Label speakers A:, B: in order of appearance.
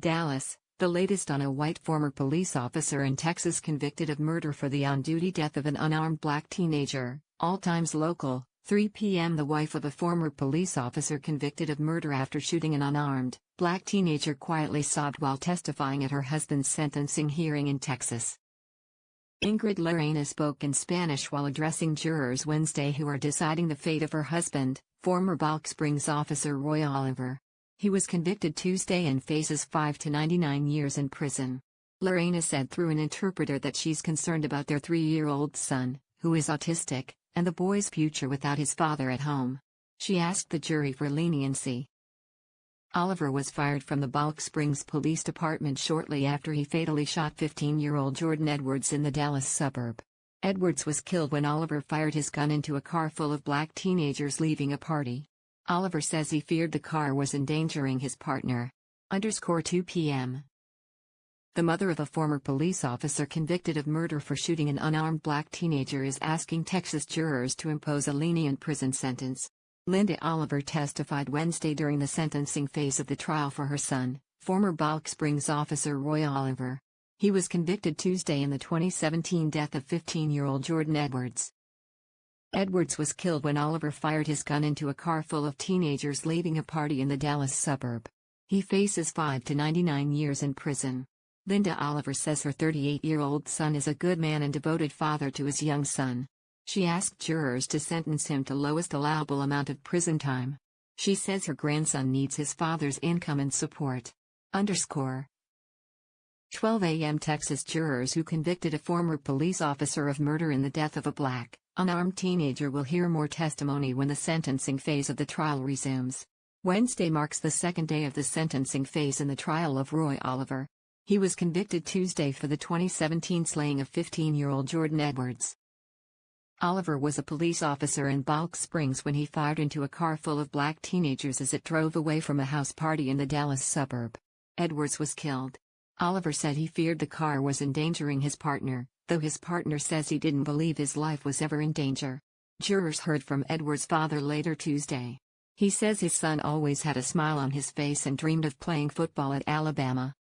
A: Dallas, the latest on a white former police officer in Texas convicted of murder for the on-duty death of an unarmed black teenager. All times local, 3 p.m. The wife of a former police officer convicted of murder after shooting an unarmed black teenager quietly sobbed while testifying at her husband's sentencing hearing in Texas. Ingrid Lorena spoke in Spanish while addressing jurors Wednesday who are deciding the fate of her husband, former Balch Springs officer Roy Oliver. He was convicted Tuesday and faces 5 to 99 years in prison. Lorena said through an interpreter that she's concerned about their 3-year-old son, who is autistic, and the boy's future without his father at home. She asked the jury for leniency. Oliver was fired from the Balch Springs Police Department shortly after he fatally shot 15-year-old Jordan Edwards in the Dallas suburb. Edwards was killed when Oliver fired his gun into a car full of black teenagers leaving a party. Oliver says he feared the car was endangering his partner. 2 p.m. The mother of a former police officer convicted of murder for shooting an unarmed black teenager is asking Texas jurors to impose a lenient prison sentence. Linda Oliver testified Wednesday during the sentencing phase of the trial for her son, former Balch Springs officer Roy Oliver. He was convicted Tuesday in the 2017 death of 15-year-old Jordan Edwards. Edwards was killed when Oliver fired his gun into a car full of teenagers leaving a party in the Dallas suburb. He faces 5 to 99 years in prison. Linda Oliver says her 38-year-old son is a good man and devoted father to his young son. She asked jurors to sentence him to lowest allowable amount of prison time. She says her grandson needs his father's income and support. 12 a.m. Texas jurors who convicted a former police officer of murder in the death of a black, unarmed teenager will hear more testimony when the sentencing phase of the trial resumes. Wednesday marks the second day of the sentencing phase in the trial of Roy Oliver. He was convicted Tuesday for the 2017 slaying of 15-year-old Jordan Edwards. Oliver was a police officer in Balch Springs when he fired into a car full of black teenagers as it drove away from a house party in the Dallas suburb. Edwards was killed. Oliver said he feared the car was endangering his partner, though his partner says he didn't believe his life was ever in danger. Jurors heard from Edwards' father later Tuesday. He says his son always had a smile on his face and dreamed of playing football at Alabama.